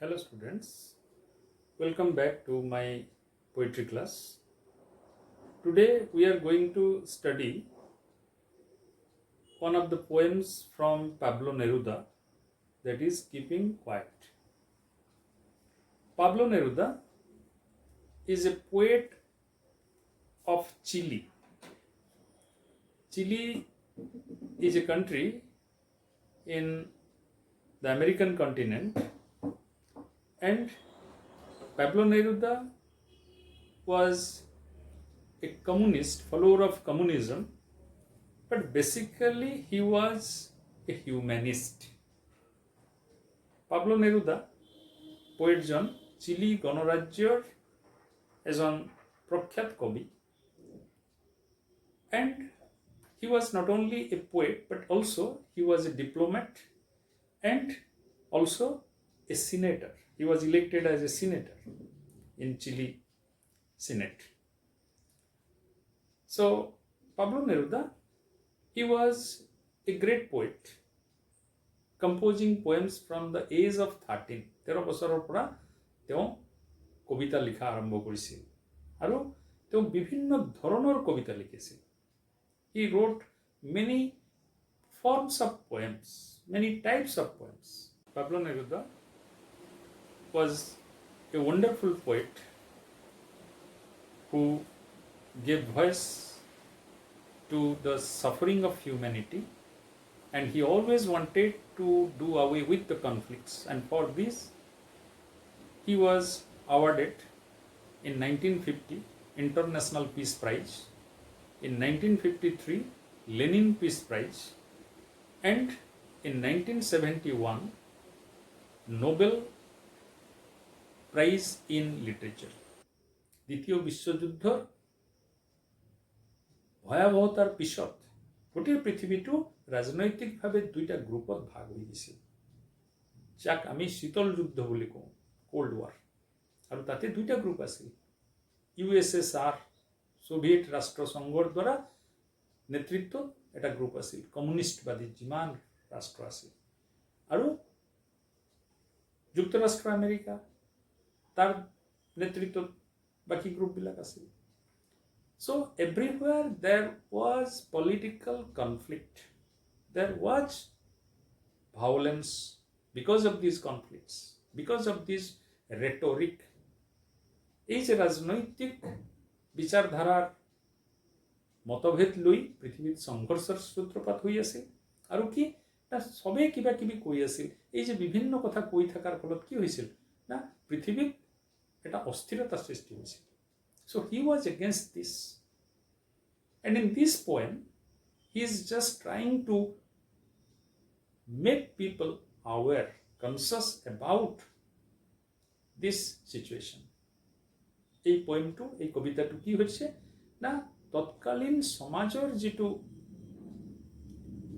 Hello students, welcome back to my poetry class. Today we are going to study one of the poems from Pablo Neruda, that is Keeping Quiet. Pablo Neruda is a poet of Chile. Chile is a country in the American continent, and Pablo Neruda was a communist, follower of communism, but basically he was a humanist. Pablo Neruda, পোয়েটজন Chile গণরাজ্যৰ এজন প্ৰখ্যাত কবি, and he was not only a poet but also he was a diplomat and also a senator. He was elected as a senator in Chile Senate. So Pablo Neruda, he was a great poet, composing poems from the age of 13. 13 বছৰৰ পৰা তেওঁ কবিতা লিখা আৰম্ভ কৰিছিল আৰু তেওঁ বিভিন্ন ধৰণৰ কবিতা লিখিছিল. He wrote many forms of poems, many types of poems. Pablo Neruda was a wonderful poet who gave voice to the suffering of humanity, and he always wanted to do away with the conflicts, and for this he was awarded in 1950 International Peace Prize, in 1953 Lenin Peace Prize, and in 1971 Nobel Prize in Literature. দ্বিতীয় বিশ্বযুদ্ধৰ ভয়াবহতাৰ পিছত গোটেই পৃথিৱীটো ৰাজনৈতিকভাৱে দুইটা গ্ৰুপত ভাগ হৈ গৈছিল, যাক আমি শীতল যুদ্ধ বুলি কওঁ, কোল্ড ৱাৰ. আৰু তাতে দুইটা গ্ৰুপ আছিল. USSR, সোভিয়েট ৰাষ্ট্ৰসংঘৰ দ্বাৰা নেতৃত্বত এটা গ্ৰুপ আছিল, কমিউনিষ্টবাদী যিমান ৰাষ্ট্ৰ আছিল, আৰু যুক্তৰাষ্ট্ৰ আমেৰিকা তাৰ নেতৃত্বত বাকী গ্ৰুপবিলাক আছিল. So everywhere there was political conflict, there was violence because of these conflicts, because of this rhetoric. এই যে ৰাজনৈতিক বিচাৰধাৰাৰ মতভেদ লৈ পৃথিৱীত সংঘৰ্ষৰ সূত্ৰপাত হৈ আছিল, আৰু কি সবেই কিবা কিবি কৈ আছিল. এই যে বিভিন্ন কথা কৈ থকাৰ ফলত কি হৈছিল না, পৃথিৱীত এটা অস্থিৰতা সৃষ্টি হৈছিল. So he was against this. And in this poem, he is just trying to make people aware, conscious about this situation. এই পোয়েমটো, এই কবিতাটো কি হৈছে না, তৎকালীন সমাজৰ যিটো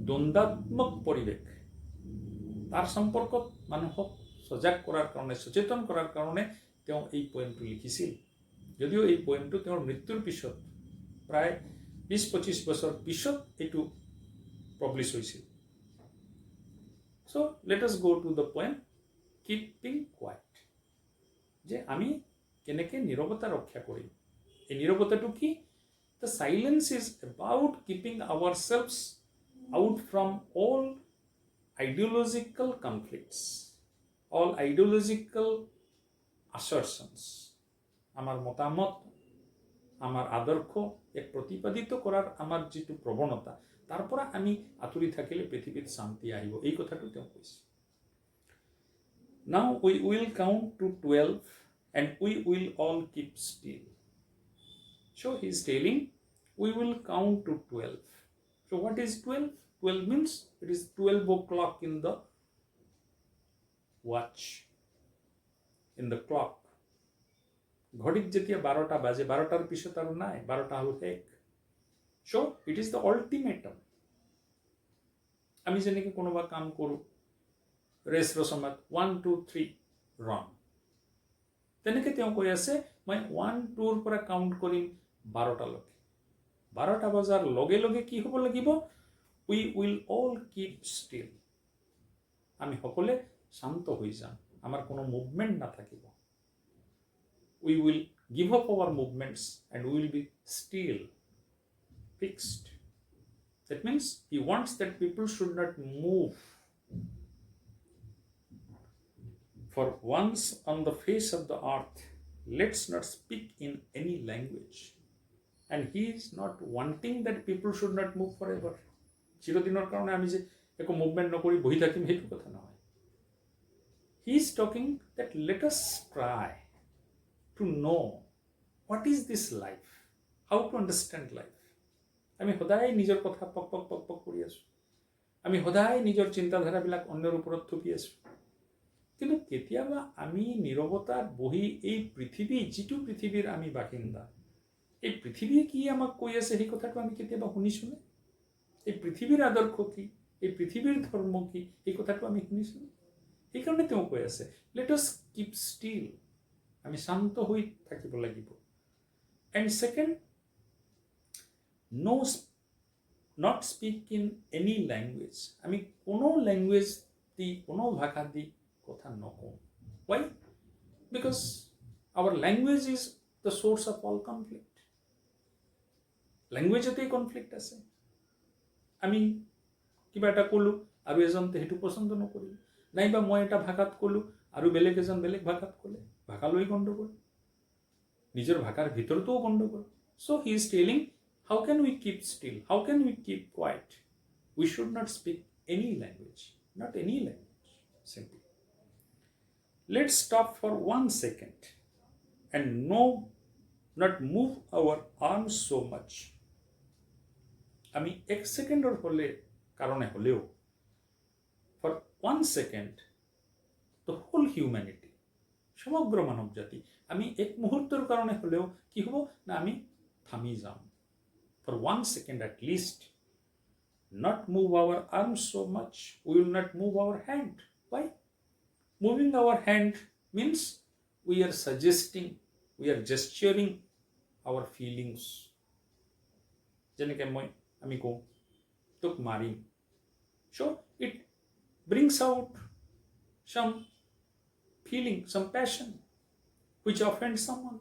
দ্বন্দ্বাত্মক পৰিৱেশ তাৰ সম্পৰ্কত মানুহক সজাগ কৰাৰ কাৰণে, সচেতন কৰাৰ কাৰণে তেওঁ এই পোয়েমটো লিখিছিল. যদিও এই পোয়েমটো তেওঁৰ মৃত্যুৰ পিছত প্ৰায় 20-25 বছৰ পিছত এইটো পাব্লিছ হৈছিল. So let us go to the poem Keeping Quiet. যে আমি কেনেকৈ নীৰৱতা ৰক্ষা কৰিম. এই নীৰৱতাটো কি? The silence is about keeping ourselves out from all ideological conflicts, all ideological assertions. আমার মতামত, আমার আদৰ্শ এক প্ৰতিপাদিত কৰাৰ আমাৰ যিটো প্ৰৱণতা, তাৰ পৰা আমি আঁতৰি থাকিলে পৃথিৱীত শান্তি আহিব, এই কথাটো তেওঁ কৈছে. Now we will count to 12 and we will all keep still. So he is telling we will count to 12. So what is 12? 12 means it is 12 o'clock in the watch, in the clock. ঘড়িত যেতিয়া 12টা বাজে, 12টাৰ পিছত আৰু নাই, 12টা হ'ল শেষ. So it is the ultimatum. আমি যেনেকৈ কোনোবা কাম কৰোঁ, ৰেচ ৰচমাত 1 2 3 run, তেনেকৈ তেওঁ কৈ আছে মই 1 2ৰ পৰা কাউণ্ট কৰিম 12টালৈকে. 12টা বজাৰ লগে লগে কি হ'ব লাগিব? We will all keep still. আমি সকলোৱে শান্ত হৈ যাম. আমার কোনো মুভমেন্ট না থাকিব, we will give up our movements and we will be still, fixed. That means he wants that people should not move. For once on the face of the earth, let's not speak in any language. And he is not wanting that people should not move forever. চিরদিনের কারণে আমি যে একো movement নকরি বহি থাকিম সেইটো কথা নহয়. He is talking that let us try to know what is this life, how to understand life. আমি সদায় নিজৰ কথা পক পক পক পক কৰি আছো, আমি সদায় নিজৰ চিন্তাধাৰাবিলাক অন্যৰ ওপৰত থপি আছো, কিন্তু কেতিয়াবা আমি নীৰৱতাত বহি এই পৃথিৱী, যিটো পৃথিৱীৰ আমি বাসিন্দা, এই পৃথিৱীয়ে কি আমাক কৈ আছে সেই কথাটো আমি কেতিয়াবা শুনিছোনে? এই পৃথিৱীৰ আদৰ্শ কি, এই পৃথিৱীৰ ধৰ্ম কি, এই কথাটো আমি শুনিছোনে? সেইকাৰণে তেওঁ কৈ আছে লেট আছ কিপ ষ্টিল, আমি শান্ত হৈ থাকিব লাগিব. And second, not speak in any language, আমি কোনো ল্যাঙ্গুয়েজ দি, কোনো ভাষা দি কথা নকওঁ. Why? Because our language is the source of all conflict. ল্যাঙ্গুৱেজতেই কনফ্লিক্ট আছে. আমি কিবা এটা ক'লোঁ আৰু এজনতে সেইটো পচন্দ নকৰিল, নাইবা মই এটা ভাষাত ক'লোঁ আৰু বেলেগ এজন বেলেগ ভাষাত ক'লে, ভাষালৈ গণ্ডগোল, নিজৰ ভাষাৰ ভিতৰতো গণ্ডগোল. So he is telling, how can we keep still? How can we keep quiet? We should not speak any language, not any language, simply. Let's stop for 1 second and not move our arms so much. আমি 1 সেকেন্ডৰ কারণে হলেও, for 1 second, the whole humanity, সমগ্র মানব জাতি, আমি 1 মুহূর্তের কারণে হলেও কি হব না, আমি থামি যাম. For 1 second at least, not move our arms so much. We will not move our hand. Why? Moving our hand means we are suggesting, we are gesturing our feelings. যেনেকে আমি কওঁ তোক মাৰিম. So it brings out some feeling, some passion which offends someone.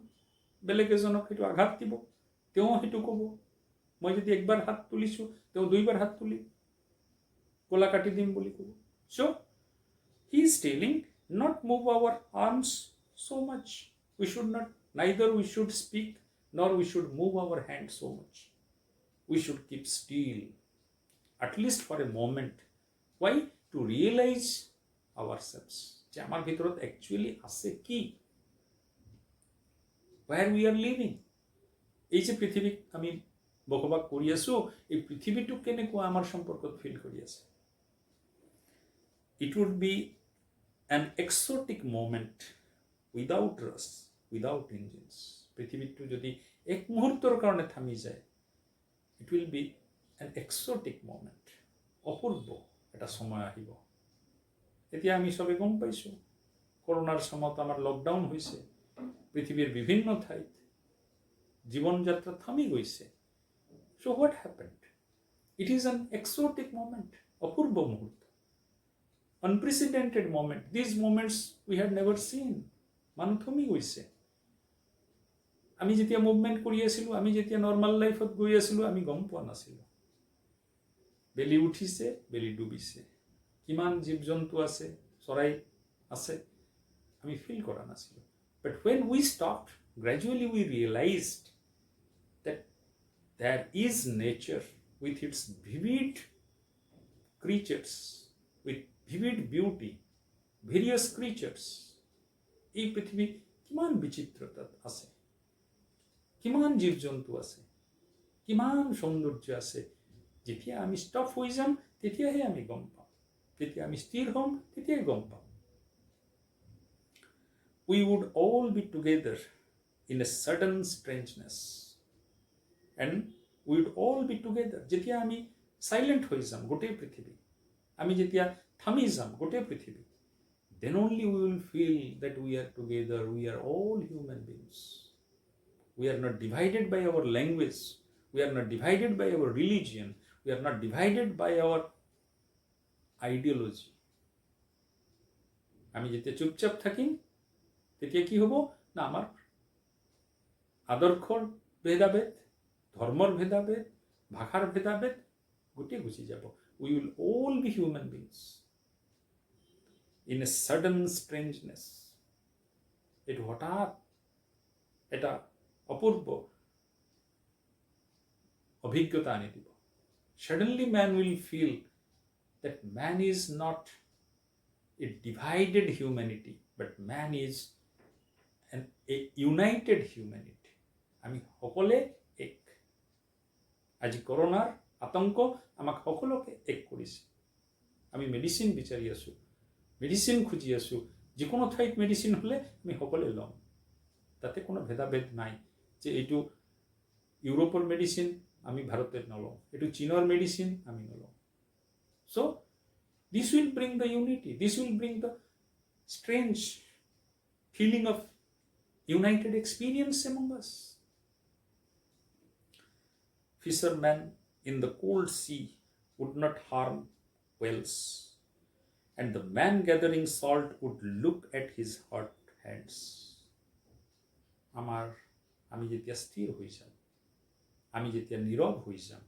বেলেগ এজনক সেইটো আঘাত দিব, তেওঁ সেইটো ক'ব. মই যদি একবাৰ হাত তুলিছোঁ, তেওঁ 2বাৰ হাত তুলি গলা কাটি দিম বুলি ক'ব. So he is telling, not move our arms so much. We should not, neither we should speak nor we should move our hands so much. We should keep still, at least for a moment. Why? To realize ourselves, যে আমার ভিতৰত actually আছে কি, where we are living. এই যে পৃথিৱীক আমি বসবাস কৰি আছো, এই পৃথিৱীটো কেনেকুৱা আমাৰ সম্পৰ্কত ফিল কৰি আছে. It would be an exotic moment without rush, without engines. পৃথিৱীটো যদি 1 মুহূৰ্তৰ কাৰণে থামি যায়, it will be an exotic moment. অপূৰ্ব এটা সময় আহিব. এতিয়া আমি সবে গম পাইছো, করোনার সময়ত আমাৰ লকডাউন হৈছে, পৃথিৱীৰ বিভিন্ন ঠাইত জীৱনযাত্ৰা থামি গৈছে. So what happened? It is an exotic moment, অপূর্ব মুহূর্ত, unprecedented moment. These moments we had never seen. মানুহ থমি গৈছে. আমি যেতিয়া মুভমেন্ট কৰি আছিলো, আমি যেতিয়া নৰ্মাল লাইফত গৈ আছিলো, আমি গম পোৱা নাছিলো. বেলি উঠিছে, বেলি ডুবিছে, কিমান জীৱ জন্তু আছে, চৰাই আছে, আমি ফিল কৰা নাছিলো. But when we stopped, gradually we realized that there is nature with its vivid creatures, with vivid beauty, various creatures. এই পৃথিৱী কিমান বিচিত্ৰতা আছে, কিমান জীৱ জন্তু আছে, কিমান সৌন্দৰ্য আছে. যেতিয়া আমি ষ্টপ হৈ যাম, তেতিয়াহে আমি গম পাম. যেতিয়া আমি স্থিৰ হ'ম, তেতিয়াই গম পাম. We would all be together in a sudden strangeness, and we would all be together. যেতিয়া আমি সাইলেন্ট হৈ যাম গোটেই পৃথিৱী, আমি যেতিয়া থামি যাম গোটেই পৃথিৱী, then only we will feel that we are together, we are all human beings. We are not divided by our language, we are not divided by our religion, we are not divided by our ideology. আমি যেতিয়া চুপচাপ থাকিম তেতিয়া কি হ'ব না আমাৰ আদৰ্শৰ ভেদাভেদ, ধৰ্মৰ ভেদাভেদ, ভাষাৰ ভেদাভেদ গোটেই গুচি যাব। We will all be human beings in a sudden strangeness. এইটো হঠাৎ এটা অপূৰ্ব অভিজ্ঞতা আনি দিব। Suddenly man will feel that man is not a divided humanity, but man is a united humanity. আমি সকলে এক। আজি কৰোনাৰ আতংক আমাক সকলোকে এক কৰিছে। আমি মেডিচিন বিচাৰি আছোঁ, মেডিচিন খুঁজি আছোঁ। যিকোনো ঠাইত মেডিচিন হ'লে আমি সকলোৱে ল'ম। তাতে কোনো ভেদাভেদ নাই যে এইটো ইউৰোপৰ মেডিচিন আমি ভাৰতে নলওঁ, এইটো চীনৰ মেডিচিন আমি নলওঁ। So this will bring the unity, this will bring the strange feeling of united experience among us. Fishermen in the cold sea would not harm whales, and the man gathering salt would look at his hot hands. আমি যেতিয়া স্থিৰ হৈ যাম, আমি যেতিয়া নীৰৱ হৈ যাম,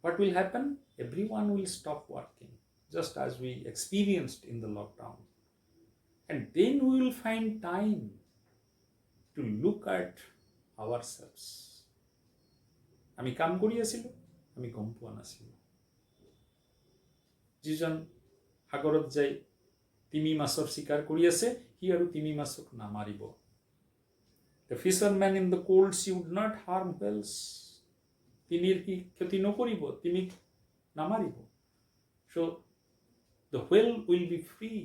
what will happen? Everyone will stop working, just as we experienced in the lockdown. And then we will find time to look at ourselves. আমি কাম কৰি আছিলোঁ, আমি গম পোৱা নাছিলোঁ। যিজন সাগৰত যাই তিমি মাছৰ চিকাৰ কৰি আছে, সি আৰু তিমি মাছক নামাৰিব। The fisherman in the cold sea would not harm whales. তিমিৰ কি ক্ষতি নকৰিব, তিমিক নামাৰিব। So the whale will be free.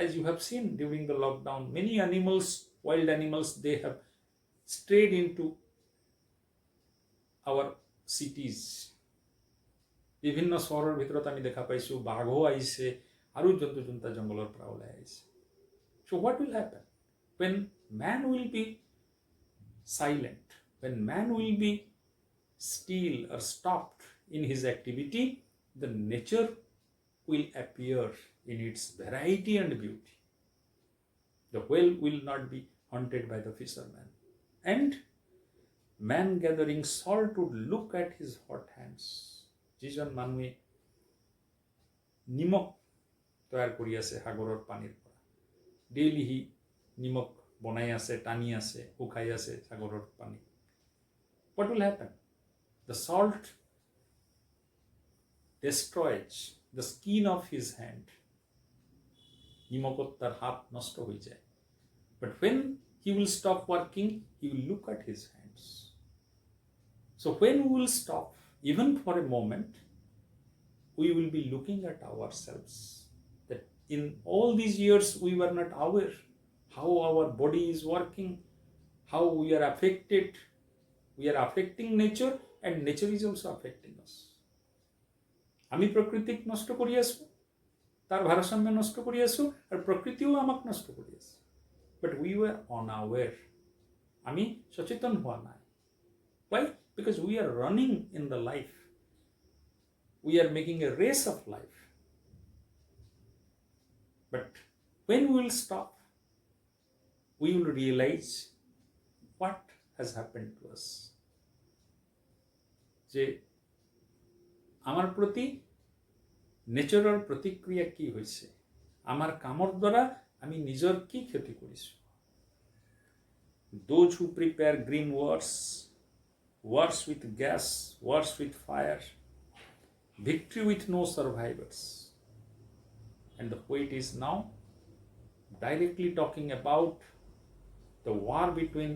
As you have seen during the lockdown, many animals, wild animals, they have strayed into our cities. বিভিন্ন চহৰৰ ভিতৰত আমি দেখা পাইছোঁ বাঘো আহিছে আৰু জন্তু জন্তা জংগলৰ পৰা ওলাই আহিছে। So what will happen? When man will be silent, when man will be still or stopped in his activity, the nature will appear in its variety and beauty. The whale will not be haunted by the fisherman, and man gathering salt would look at his hot hands. যিজন মানুহে নিমখ তৈয়াৰ কৰি আছে সাগৰৰ পানীৰ পৰা, daily C নিমখ বনাই আছে, টানি আছে, শুকাই আছে সাগৰৰ পানী। What will happen? The salt destroys the skin of his hand. নিমখত তার হাত নষ্ট হয়ে যায়। But when he will stop working, he will look at his hands. So when we will stop, even for a moment, we will be looking at ourselves. That in all these years we were not aware how our body is working, how we are affected. We are affecting nature, and nature is also affecting us. আমি প্রকৃতিক নষ্ট কৰি আছোঁ, তাৰ ভাৰসাম্য নষ্ট কৰি আছোঁ, আৰু প্ৰকৃতিও আমাক নষ্ট কৰি আছে। But we were unaware. আমি সচেতন হোৱা নাই। Why? Because we are running in the life. We are making a race of life. But when we will stop, we will realize what has happened to us. যে আমার প্রতি নেচাৰৰ প্ৰতিক্ৰিয়া কি হৈছে, আমার কামৰ দ্বাৰা আমি নিজৰ কি ক্ষতি কৰিছোঁ। Those who prepare green wars, wars with gas, wars with fire, victory with no survivors. And the poet is now directly talking about the war between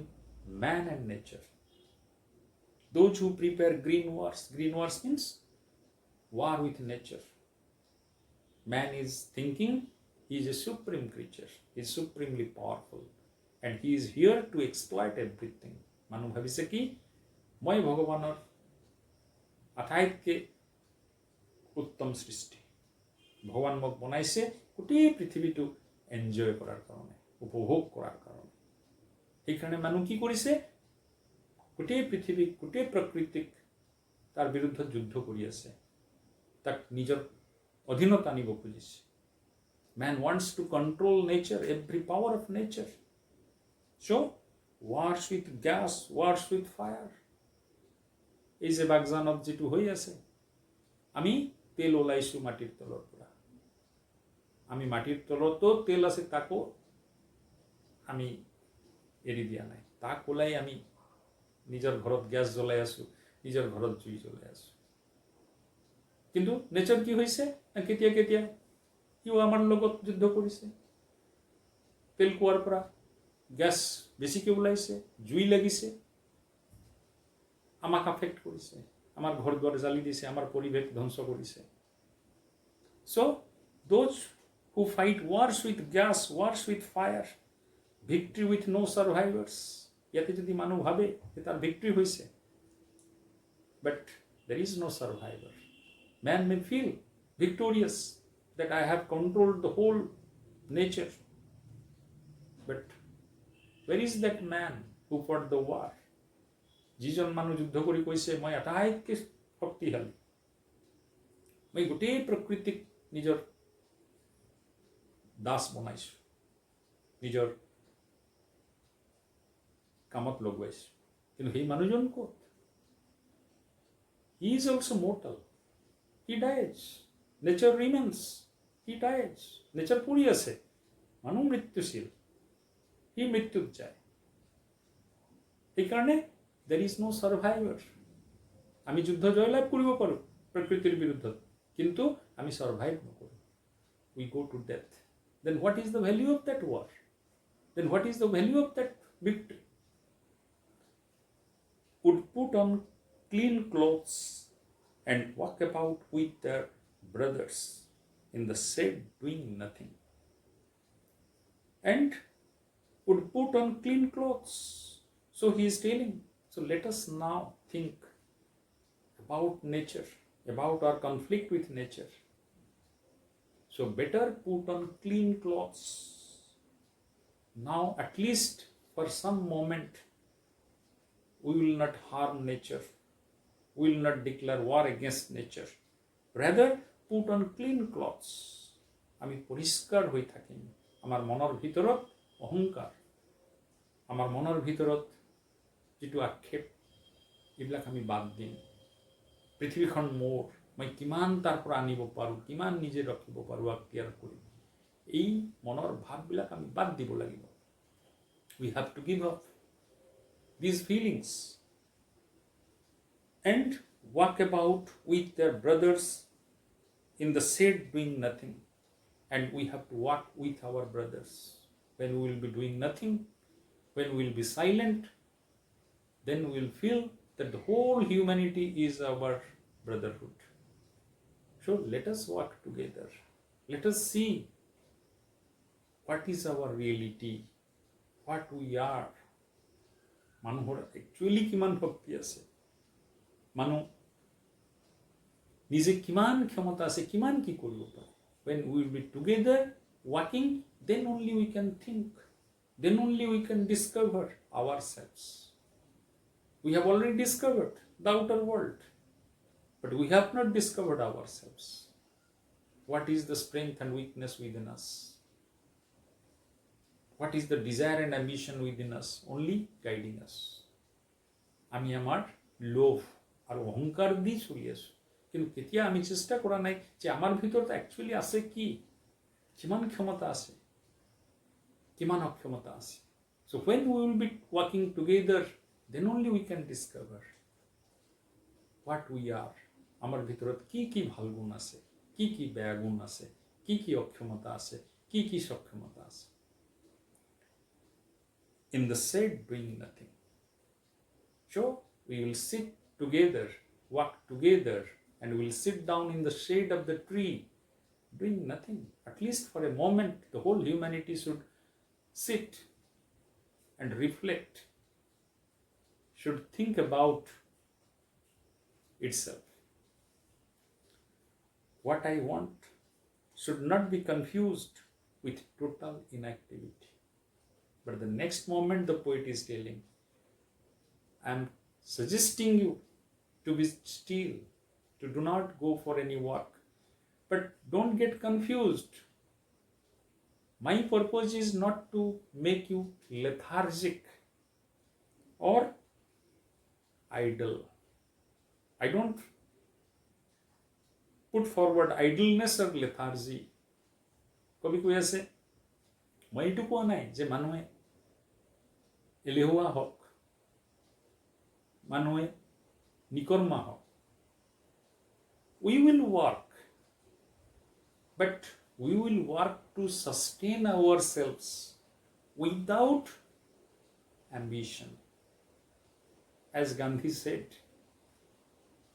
man and nature. Those who prepare green wars means war with nature. Man is thinking he is a supreme creature, he is supremely powerful, and he is here to exploit everything. মানুহ ভাবিছে কি, মই ভগৱানৰ আটাইতকৈ উত্তম সৃষ্টি, ভগৱান মোক বনাইছে গোটেই পৃথিৱীটো এনজয় কৰাৰ কাৰণে, উপভোগ কৰাৰ কাৰণে। সেইকাৰণে মানুহ কি কৰিছে, গোটেই পৃথিৱীক, গোটেই প্ৰকৃতিক তাৰ বিৰুদ্ধে যুদ্ধ কৰি আছে, তাক নিজৰ অধীনত আনিব খুজিছে। Man wants to control nature, every power of nature. So, wars with gas, wars with fire. এই যে বাগজানত যেটো হৈ আছে, আমি তেল ওলাইছো মাটিৰ তলৰ পৰা, আমি মাটিৰ তলতো তেল আছে, তাকো আমি এৰি দিয়া নাই, তাক ওলাই আমি নিজৰ ঘৰত গেছ জ্বলাই আছো, নিজৰ ঘৰত জুই জ্বলাই আছো। কিন্তু নেচাৰ কি হৈছে, কেতিয়া কেতিয়া ইও আমাৰ লগত যুদ্ধ কৰিছে, তেল কুঁৱাৰ পৰা গেছ বেছিকৈ ওলাইছে, জুই লাগিছে, আমাক আফেক্ট কৰিছে, আমাৰ ঘৰ দুৱাৰ জ্বালি দিছে, আমাৰ পৰিৱেশ ধ্বংস কৰিছে। So those who fight wars with gas, wars with fire, victory with no survivors, ইয়াতে যদি মানুহ ভাবে যে তার ভিক্টরি হয়েছে, but there is no survivor. Man may feel victorious that I have controlled the whole nature, but where is that man who fought the war? যিজন মানুহ যুদ্ধ কৰি কৈছে মই আটাইতকৈ শক্তিশালী, মই গোটেই প্ৰকৃতিক নিজৰ দাস বনাইছো, নিজৰ কামত লগোৱাইছো, কিন্তু সেই মানুহজন ক'ত? He is also mortal. He dies. Nature remains. He dies. Nature পৰি আছে, মানুহ মৃত্যুশীল, সি মৃত্যুত যায়। সেইকাৰণে there is no survivor. আমি যুদ্ধ জয়লাভ কৰিব পাৰো প্ৰকৃতিৰ বিৰুদ্ধত, কিন্তু আমি সার্ভাইভ নকৰো, we go to death. Then what is the value of that war? Then what is the value of that victory? Would put on clean clothes and walk about with their brothers in the shade doing nothing. And would put on clean clothes. So he is telling, so let us now think about nature, about our conflict with nature. So better put on clean clothes. Now at least for some moment we will not harm nature. We will not declare war against nature. Rather put on clean clothes. আমি পরিষ্কার হৈ থাকিম, আমার মনৰ ভিতৰত অহংকাৰ, আমার মনৰ ভিতৰত যেটো আক্ষেপ, এইবিলাক আমি বাদ দিম। পৃথিৱীখন মোৰ, মই কিমান তাৰ পৰা আনিব পাৰোঁ, কিমান নিজে ৰাখিব পাৰোঁ, আক্তিয়াৰ কৰিম, এই মনৰ ভাৱবিলাক আমি বাদ দিব লাগিব। We have to give up these feelings and walk about with their brothers in the shade doing nothing. And we have to walk with our brothers. When we will be doing nothing, when we will be silent, then we will feel that the whole humanity is our brotherhood. So let us walk together. Let us see what is our reality, what we are. মানুহৰ actually কিমান শক্তি আছে, মানুহ নিজে কিমান ক্ষমতা আছে, কিমান কি কৰিব পাৰে। When we will be together working, then only we can think, then only we can discover ourselves. We have already discovered the outer world, but we have not discovered ourselves. What is the strength and weakness within us? What is the desire and ambition within us? Only guiding us. আমি আমার লোভ আর অহংকার দিয়ে চলি আছো, কিন্তু কেতিয়া আমি চেষ্টা কৰা নাই যে আমার ভিতৰত একচুয়ালি আছে কি, কিমান ক্ষমতা আছে, কিমান অক্ষমতা আছে। So when we will be working together, then only we can discover what we are. আমার ভিতৰত কি কি ভাল গুণ আছে, কি কি বেয়া গুণ আছে, কি কি অক্ষমতা আছে, কি কি সক্ষমতা আছে। In the shade doing nothing. So we will sit together, walk together, and we will sit down in the shade of the tree doing nothing. At least for a moment, the whole humanity should sit and reflect, should think about itself. What I want should not be confused with total inactivity. But the next moment the poet is telling, I am suggesting you to be still, to do not go for any work. But don't get confused My purpose is not to make you lethargic or idle. I don't put forward idleness or lethargy. কবি কৈ আছে মই এইটো কোৱা নাই যে মানুহে এলেহুৱা হওক, মানুহে নিকৰ্মা হওক. We will work, but we will work to sustain ourselves without ambition. As Gandhi said,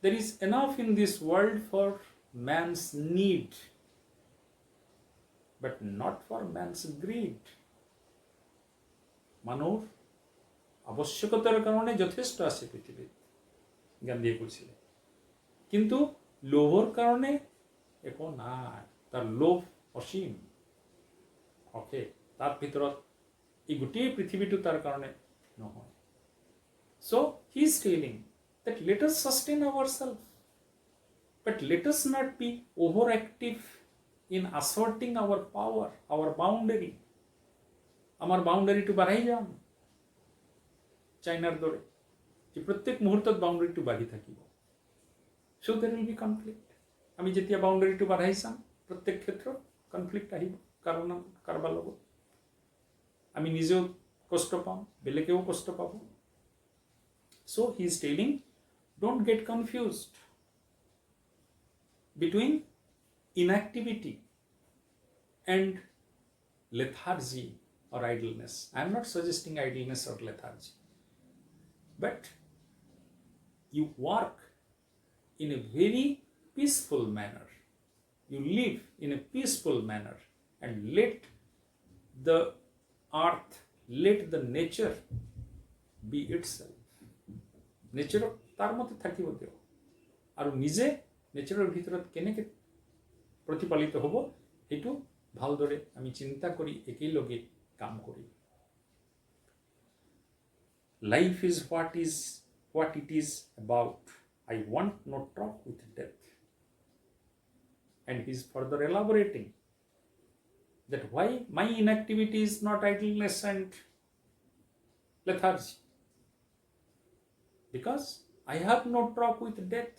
there is enough in this world for man's need, but not for man's greed. মানুষ আবশ্যকতার কারণে যথেষ্ট আছে পৃথিবীত, গান্ধীয়ে কৈছিলে, কিন্তু লোভৰ কারণে একো নাই. তার লোভ অসীম, অকে তার ভিতৰত এই গোটেই পৃথিৱীটো তাৰ কাৰণে নহয়. So he is telling that let us sustain ourselves, but let us not be overactive in asserting our power, our boundary. আমার বাউন্ডারিটো বাঢ়াই যাম চাইনাৰ দৰে, যে প্ৰত্যেক মুহূৰ্তত বাউন্ডারিটো বাঢ়ি থাকিব. So there will be conflict. আমি যেতিয়া বাউন্ডারিটো বাঢ়াই যাম প্ৰত্যেক ক্ষেত্ৰত কনফ্লিক্ট আহিব কাৰোবাৰ লগত. আমি নিজেও কষ্ট পাম, বেলেগেও কষ্ট পাব. So he is telling, don't get confused between inactivity and lethargy or idleness. I am not suggesting idleness or lethargy, but you work in a very peaceful manner. You live in a peaceful manner and let the earth, let the nature be itself. নেচাৰক তাৰ মতে থাকিব দিয়ক, আৰু নিজে নেচাৰৰ ভিতৰত কেনেকৈ প্ৰতিপালিত হ'ব সেইটো ভালদৰে আমি চিন্তা কৰি একেলগে কাম কৰিম. Life is what it is about. I want no talk with death. And he is further elaborating that why my inactivity is not idleness and lethargy. Because I have no talk with death.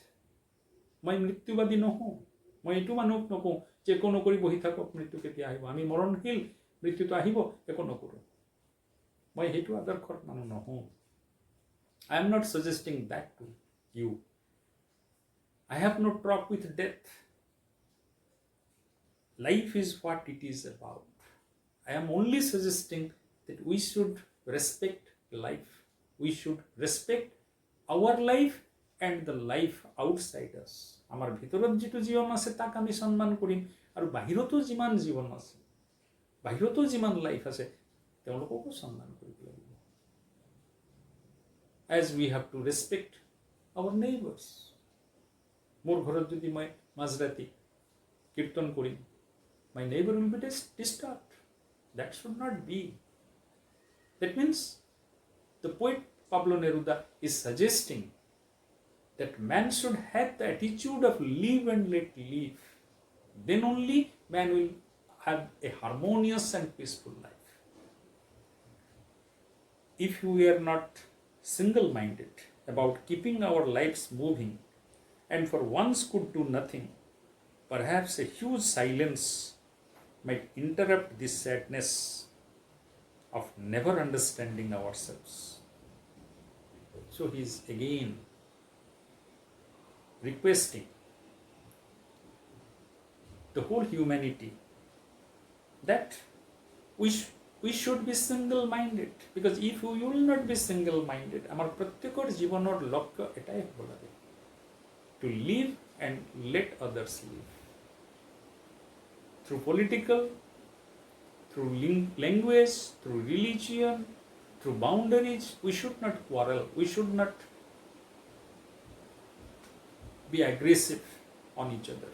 মই মৃত্যুবাদী নহওঁ. মই এইটো মানুহক নকওঁ যে একো নকৰি বহি থাকক, মৃত্যু কেতিয়া আহিব, আমি মৰণশীল, মৃত্যুটো আহিব, একো নকৰোঁ. মই সেইটো আদৰ্শৰ মানুহ নহওঁ. I am not suggesting that to you. I have no talk with death. Life is what it is about. I am only suggesting that we should respect life. We should respect our life and the life outside us. আমাৰ ভিতৰত যিটো জীৱন আছে তাক আমি সন্মান কৰিম, আৰু বাহিৰতো যিমান জীৱন আছে, বাহিৰতো যিমান লাইফ আছে তেওঁলোককো সন্মান কৰিব লাগিব. As we have to respect our neighbors. মোৰ ঘৰত যদি মই মাজৰাতি কীৰ্তন কৰিম, my neighbor will be disturbed. That should not be. That means the poet Pablo Neruda is suggesting that man should have the attitude of live and let live. Then only man will have a harmonious and peaceful life. If we are not single-minded about keeping our lives moving and for once could do nothing, perhaps a huge silence might interrupt this sadness of never understanding ourselves. So he is again requesting the whole humanity that we should be single-minded, because if we will not be single-minded, আমার প্রত্যেকের জীবনের লক্ষ্য এটাই হব লাগে, to live and let others live. Through political, through language, through religion, through boundaries, we should not quarrel, we should not be aggressive on each other.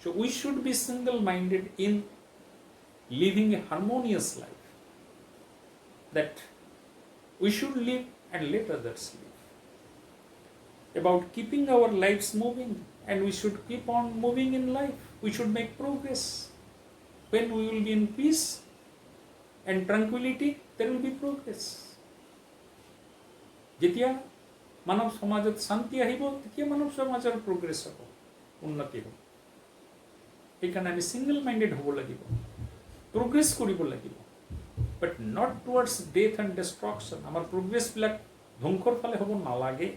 So we should be single-minded in living a harmonious life, that we should live and let others live. About keeping our lives moving, and we should keep on moving in life, we should make progress. when we will be in peace and tranquility, there will be progress. যেতিয়া মানৱ সমাজত শান্তি আহিব, তেতিয়া মানৱ সমাজৰ progress হ'ব, উন্নতি হ'ব। সেইকাৰণে আমি single minded হ'ব লাগিব, progress কৰিব লাগিব, but not towards death and destruction. আমাৰ progress বিলাক ধ্বংসৰ ফালে হ'ব নালাগে।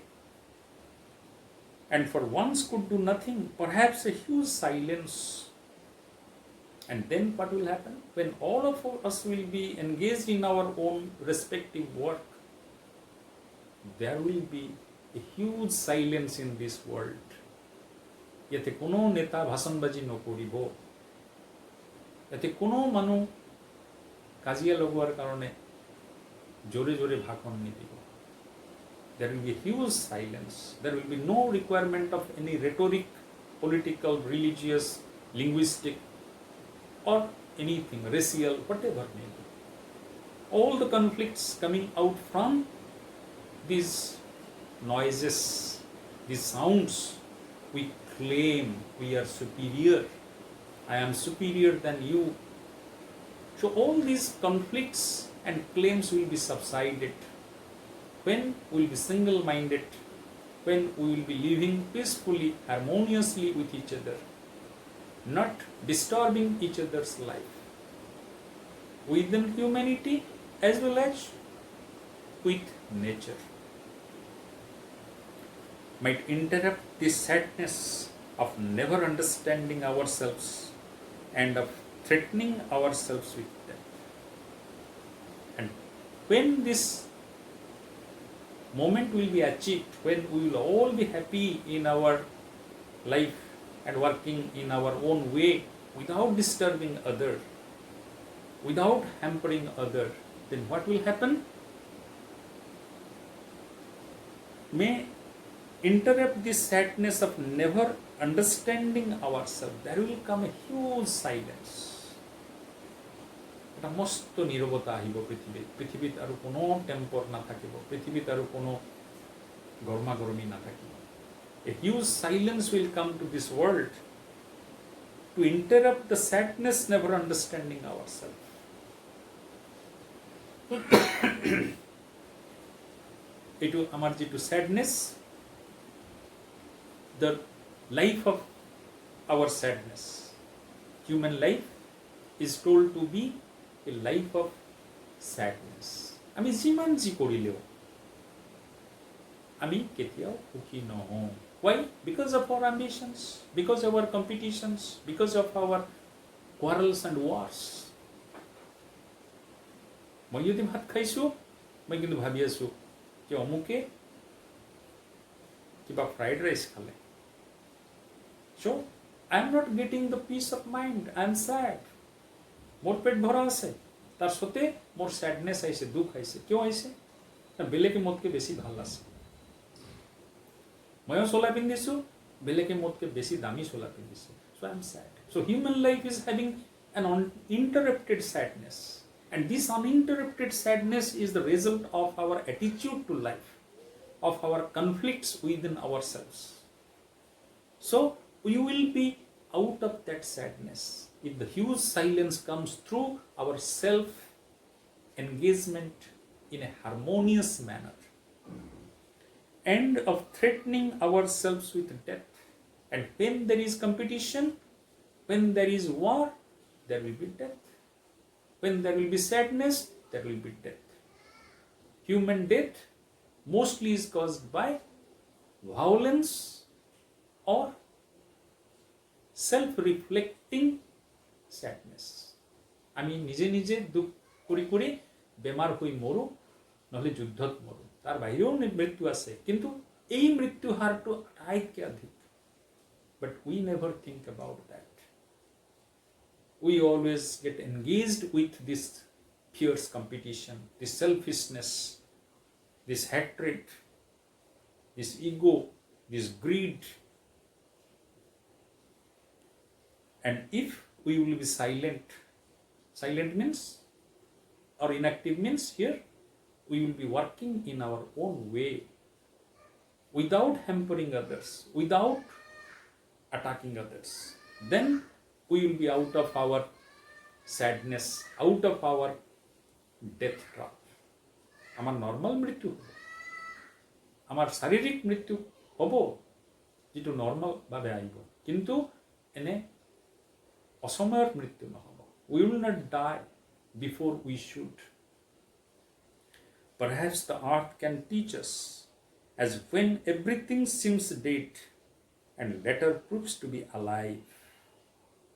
And for once could do nothing, perhaps a huge silence. And then what will happen? When all of us will be engaged in our own respective work, there will be a huge silence in this world. ইয়াতে কোনো নেতা ভাষণবাজি নকৰিব, ইয়াতে কোনো মানুহ কাজিয়া লগোৱাৰ কাৰণে জোৰে জোৰে ভাষণ নিদিব। There will be a huge silence. There will be no requirement of any rhetoric, political, religious, linguistic, or anything, racial, whatever may be. All the conflicts coming out from these noises, these sounds, we claim we are superior. I am superior than you. So all these conflicts and claims will be subsided when we will be single-minded, when we will be living peacefully, harmoniously with each other, not disturbing each other's life, within humanity as well as with nature. Might interrupt the sadness of never understanding ourselves and of threatening ourselves with death. And when this moment will be achieved, when we will all be happy in our life and working in our own way without disturbing other, without hampering other, then what will happen? May interrupt this sadness of never understanding ourselves. There will come a huge silence. এটা মস্ত নীরবতা আহিব পৃথিৱীত। পৃথিৱীত আৰু কোনো টেম্পৰ নাথাকিব, পৃথিৱীত আৰু কোনো গৰমাগৰমি নাথাকিব। A huge silence will come to this world to interrupt the sadness never understanding ourselves. এইটো আমাৰ যিটো sadness, the life of our sadness, human life is told to be a life of sadness. আমি যিমান যি কৰিলেও আমি কেতিয়াও সুখী নহওঁ। Why? Because of our ambitions, because of our competitions, because of our quarrels and wars. মই যদি ভাত খাইছোঁ, মই কিন্তু ভাবি আছোঁ যে অমুকে কিবা ফ্ৰাইড ৰাইচ খালে। So I am not getting the peace of mind. I am sad. মোৰ পেট ভৰা আছে, তাৰ সতে মোৰ sadness আহিছে, দুখ আহিছে। কিয় আহিছে? না বেলেগে মোতকে বেছি ভাল আছে। ময়ো চোলা পিন্ধিছোঁ, বেলেগে মোতকে বেছি দামী চোলা পিন্ধিছে। So I am sad. So human life is having an uninterrupted sadness. And this uninterrupted sadness is the result of our attitude to life, of our conflicts within ourselves. So we will be out of that sadness if the huge silence comes through our self-engagement in a harmonious manner, and of threatening ourselves with death. And when there is competition, when there is war, there will be death. When there will be sadness, there will be death. Human death mostly is caused by violence or self-reflecting sadness. আমি নিজে নিজে দুখ কৰি কৰি বেমাৰ হৈ মৰো, নহলে যুদ্ধত মৰো। তাৰ বাহিৰেও মৃত্যু আছে, কিন্তু এই মৃত্যু হাৰটো আটাইতকৈ অধিক। But we never think about that. We always get engaged with this fierce competition, this selfishness, this hatred, this ego, this greed. And if we will be silent, silent means, or inactive means here, we will be working in our own way, without hampering others, without attacking others. Then we will be out of our sadness, out of our death trap. আমার normal মৃত্যু হ'ব, আমাৰ শাৰীৰিক মৃত্যু হ'ব, যিটো normal ভাৱে আহিব, কিন্তু এনে অসময়ৰ মৃত্যু নহ'ব. We will not die before we should. Perhaps the earth can teach us, as when everything seems dead and later proves to be alive.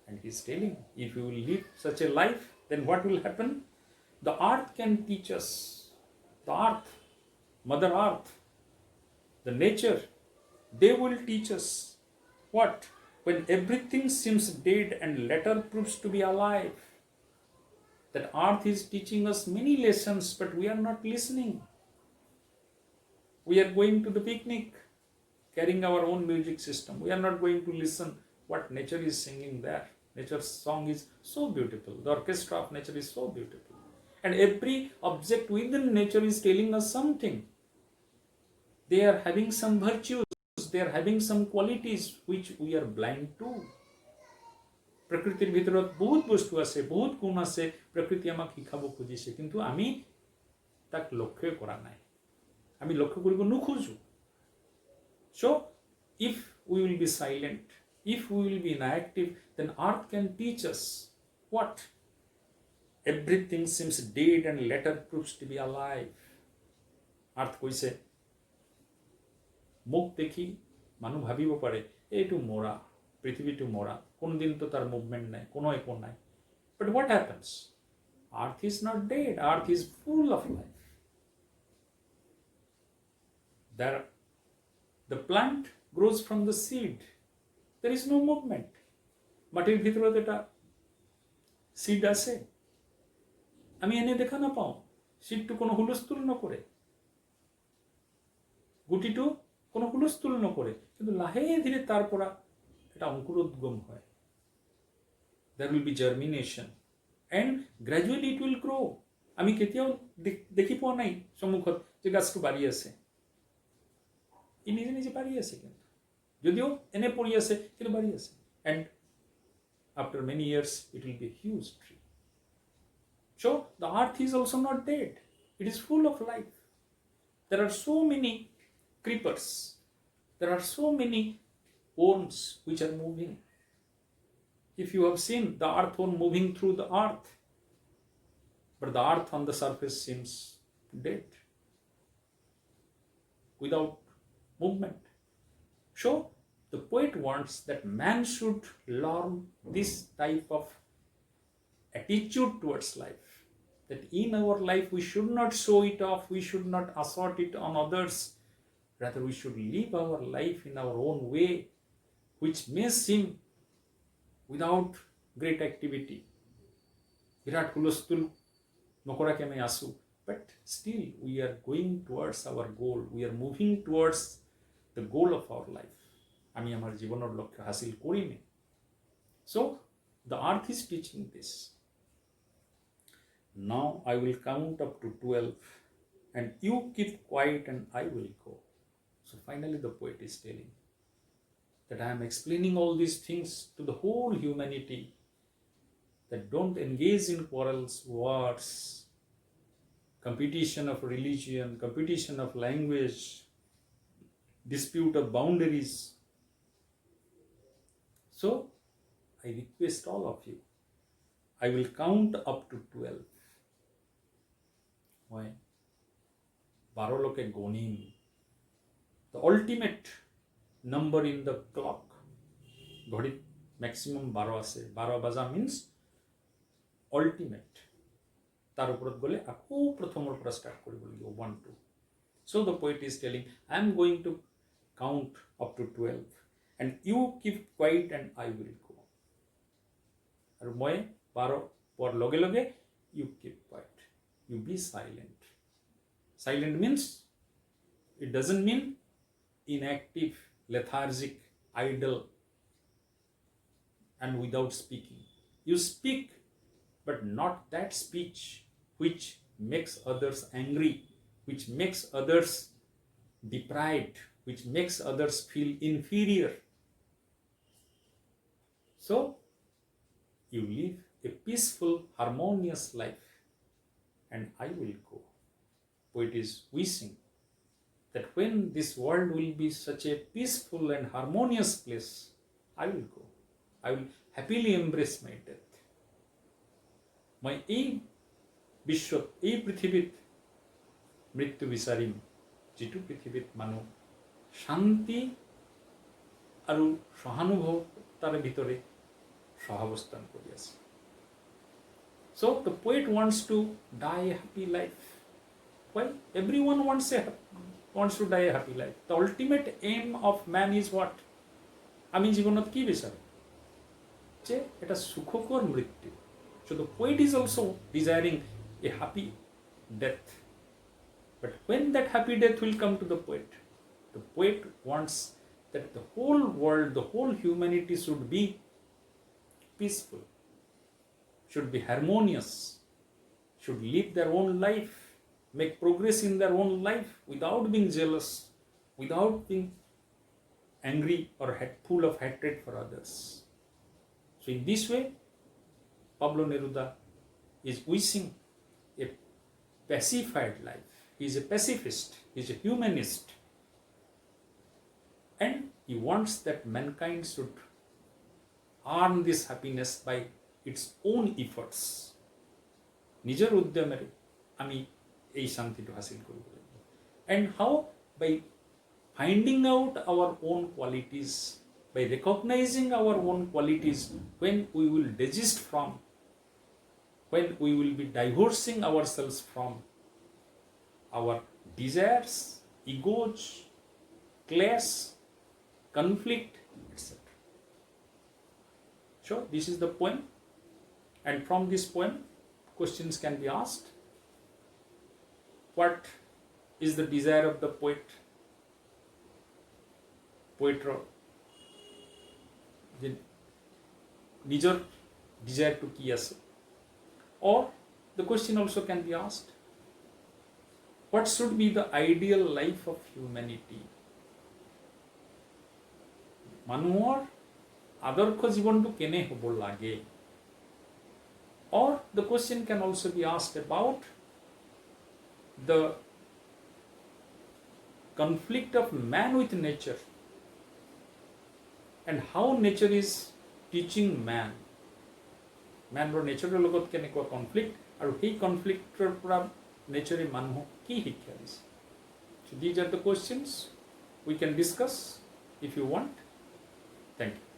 And he is telling, if you will live such a life, then what will happen? The earth can teach us. The earth, Mother Earth, the nature, they will teach us what? When everything seems dead and later proves to be alive. That earth is teaching us many lessons, but we are not listening. We are going to the picnic, carrying our own music system. We are not going to listen what nature is singing there. Nature's song is so beautiful. The orchestra of nature is so beautiful. And every object within nature is telling us something. They are having some virtues. They are having some qualities which we are blind to. প্ৰকৃতিৰ ভিতৰত বহুত বস্তু আছে, বহুত গুণ আছে, প্ৰকৃতি আমাক শিকাব খুজিছে, কিন্তু আমি তাক লক্ষ্য কৰা নাই, আমি লক্ষ্য কৰিব নোখোজো. So if we will be silent, if we will be inactive, then earth can teach us what? Everything seems dead and later proves to be alive. earth কৈছে, মোক দেখি মানুহ ভাবিব পাৰে এইটো মৰা, পৃথিৱীটো মৰা, কোনদিন তো তাৰ মুভমেন্ট নাই, কোনো একো নাই. But what happens? Earth is not dead. Earth is full of life. There, the plant grows from the seed. There is no movement. মাটিৰ ভিতৰত এটা seed আছে, আমি এনে দেখা নাপাওঁ. seedটো কোনো হুলস্থুল নকৰে, গুটিটো কোনো হুলস্থুল নকৰে, কিন্তু লাহে ধীৰে তাৰ পৰা এটা অঙ্কুৰোদ্গম হয়. There will be germination and gradually it will grow. আমি কেতিয়াও দেখি পোৱা নাই সম্মুখত যে গাছটো বাঢ়ি আছে, ই নিজে নিজে বাঢ়ি আছে, কিন্তু যদিও এনে পৰি আছে কিন্তু বাঢ়ি আছে. And after many years it will be a huge tree. So the earth is also not dead. It is full of life. There are so many creepers. There are so many worms which are moving. If you have seen the earthworm moving through the earth, but the earth on the surface seems dead, without movement. So the poet wants that man should learn this type of attitude towards life, that in our life we should not show it off, we should not assert it on others, rather we should live our life in our own way, which may seem without great activity. বিরাট হুলস্থুল নকৰাকে আমি আছো, but still we are going towards our goal. We are moving towards the goal of our life. আমি আমার জীবনের লক্ষ্য হাসিল করিনি. So the earth is teaching this. Now I will count up to 12 and you keep quiet and I will go. So finally the poet is telling that I am explaining all these things to the whole humanity, that don't engage in quarrels, wars, competition of religion, competition of language, dispute of boundaries. So I request all of you, I will count up to 12. Why? 12 লোকে গণিম. The ultimate number in the clock. ঘড়িত maximum 12 আছে. 12 বাজা means ultimate. তার উপৰত গলে আকৌ প্ৰথমৰ পৰা start কৰিব লাগিব 1 2. So the poet is telling, I am going to count up to 12 and you keep quiet and I will go. আৰু মই 12 পোৱাৰ লগে লগে you keep quiet. You be silent. Silent means, it doesn't mean inactive, lethargic, idle, and without speaking. You speak, but not that speech which makes others angry, which makes others deprived, which makes others feel inferior. So you live a peaceful, harmonious life, and I will go. Poet is wishing that when this world will be such a peaceful and harmonious place, I will go. I will happily embrace my death. মই এই বিশ্বত, এই পৃথিৱীত মৃত্যু বিচাৰিম, যিটো পৃথিৱীত মানুহ শান্তি আৰু সহানুভূতাৰ ভিতৰে সহাৱস্থান কৰি আছে. So the poet wants to die a happy life. Why? Everyone wants to die a happy life. The ultimate aim of man is what? আমি জীবনত কি বিচাৰো? যে এটা সুখকর মৃত্যু. So the poet is also desiring a happy death. But when that happy death will come to the poet wants that the whole world, the whole humanity should be peaceful, should be harmonious, should live their own life, make progress in their own life without being jealous, without being angry or full of hatred for others. So in this way, Pablo Neruda is wishing a pacified life. He is a pacifist, he is a humanist, and he wants that mankind should earn this happiness by its own efforts. নিজের উদ্যমের আমি এই শান্তিটা হাসিল করব. And how? By finding out our own qualities, by recognizing our own qualities, when we will desist from, when we will be divorcing ourselves from our desires, egos, clash, conflict, etc. So this is the poem, and from this poem questions can be asked. What is the desire of the poet? Poetry নিজের desire to কি আছে? Or the question also can be asked, what should be the ideal life of humanity? মানুহৰ আদৰ্শ জীৱনটো কেনে হ'ব লাগে? Or the question can also be asked about the conflict of man with nature, and how nature is teaching man. Manৰ নেচাৰৰ লগত কেনেকুৱা conflict, আৰু সেই কনফ্লিক্টৰ পৰা নেচাৰে মানুহক কি শিক্ষা দিছে? So these are the questions we can discuss if you want. Thank you.